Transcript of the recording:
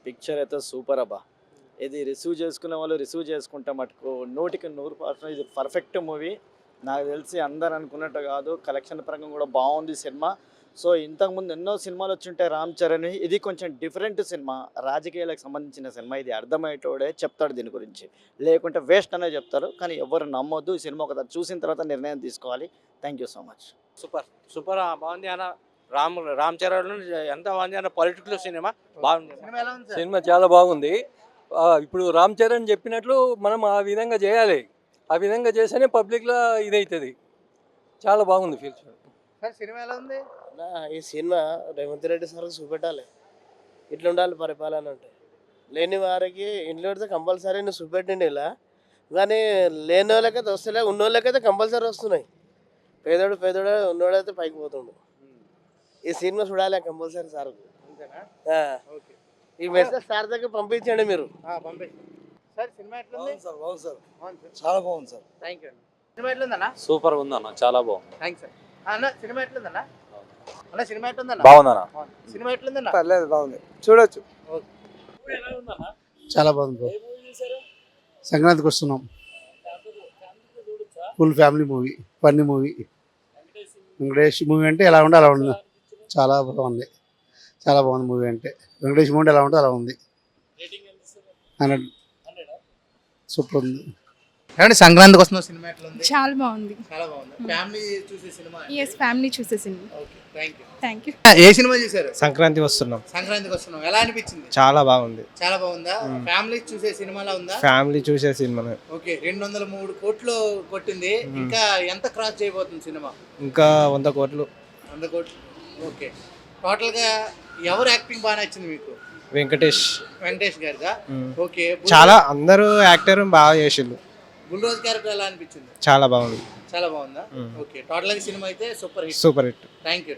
Picture అయితే super అబ్బా. ఇది రిసీవ్ చేసుకునే వాళ్ళు రిసీవ్ చేసుకుంటే మటుకు 100% ఇది పర్ఫెక్ట్ మూవీ. నాకు తెలిసి అందరు అనుకున్నట్టు కాదు, కలెక్షన్ పరంగా కూడా బాగుంది సినిమా. సో ఇంతకుముందు ఎన్నో సినిమాలు వచ్చుంటాయి రామ్ చరణ్, ఇది కొంచెం డిఫరెంట్ సినిమా, రాజకీయాలకు సంబంధించిన సినిమా. ఇది అర్థమయ్యేటోడే చెప్తాడు దీని గురించి, లేకుంటే వేస్ట్ అనే చెప్తారు. కానీ ఎవరు నమ్మొద్దు, ఈ సినిమా ఒకసారి చూసిన తర్వాత నిర్ణయం తీసుకోవాలి. Thank you so much. Super super బాగుంది అన్న. రామ్ చరణ్ ఎంత బాగుంది అన్న. పొలిటికల్ సినిమా బాగుంది. సినిమా చాలా బాగుంది. ఇప్పుడు రామ్ చరణ్ చెప్పినట్లు మనం ఆ విధంగా చేయాలి. ఆ విధంగా చేస్తేనే పబ్లిక్లో ఇదవుతుంది. చాలా బాగుంది ఫ్యూచర్. సినిమా ఎలా ఉంది? ఈ సినిమా రేవంత్ రెడ్డి సార్ చూపెట్టాలి. ఇట్లా ఉండాలి పరిపాలన అంటే. లేని వారికి ఇంట్లో పెడితే కంపల్సరీ నువ్వు చూపెట్టిండి ఇలా, కానీ లేని వాళ్ళకైతే వస్తలే, ఉన్న వాళ్ళకైతే కంపల్సరీ వస్తున్నాయి. పేదోడు ఉన్నోడైతే పైకి పోతుండు. ఈ సినిమా చూడాలి కంపల్సరీ సార్. ఈ మెసేజ్ సార్ దగ్గర పంపించండి మీరు. సినిమా ఎట్లుంది? చాలా బాగుంది సార్. Thank you. సినిమా ఎట్లుందన్నా? సూపర్ ఉందన్న, చాలా బాగుంది. థ్యాంక్స్ అన్న. సినిమా ఎట్లుందన్నా? అన్న సినిమా ఎట్లుందన్నా? బాగుందన్న. సినిమా ఎట్లుందన్నా? పర్లేదు, బాగుంది, చూడొచ్చు. చాలా బాగుంది. సంక్రాంతికి వస్తున్నాం. Full family movie, funny movie. Venkatesh movie అంటే ఎలా ఉంటే అలా ఉంది. చాలా బాగుంది, చాలా బాగుంది మూవీ అంటే. వెంకటేష్ మూవీ ఎలా ఉంటే అలా ఉంది. 100 సూపర్ ఉంది. ఏమంటే సంక్రాంతికి వస్తున్న సినిమా ఎట్లుంది? చాలా బాగుంది. చాలా బాగుంది. ఫ్యామిలీ చూసే సినిమా. ఎస్, ఫ్యామిలీ చూసే cinema. Okay, thank you. Thank you. A cinema చూసారు? సంక్రాంతి వస్తున్నాం. సంక్రాంతికి వస్తున్నాం. ఎలా అనిపించింది? చాలా బాగుంది. చాలా బాగుందా? ఫ్యామిలీ చూసే సినిమాలా ఉందా? ఫ్యామిలీ చూసే సినిమా. ఓకే, 203 కోట్లు కొట్టింది. ఇంకా ఎంత క్రాస్ చేయబోతుంది సినిమా? ఇంకా 100 కోట్లు. 100 కోట్లు. ఓకే, టోటల్ గా ఎవరు యాక్టింగ్ బాగా నచ్చింది మీకు? వెంకటేష్ గారిదా? ఓకే. చాలా అందరూ యాక్టర్ బాగా చేసిండు. బుల్రోజ్ క్యారెక్టర్ ఎలా అనిపించింది? చాలా బాగుంది. చాలా బాగుందా? ఓకే, టోటల్ గా సినిమా అయితే super hit. Super hit. Thank you.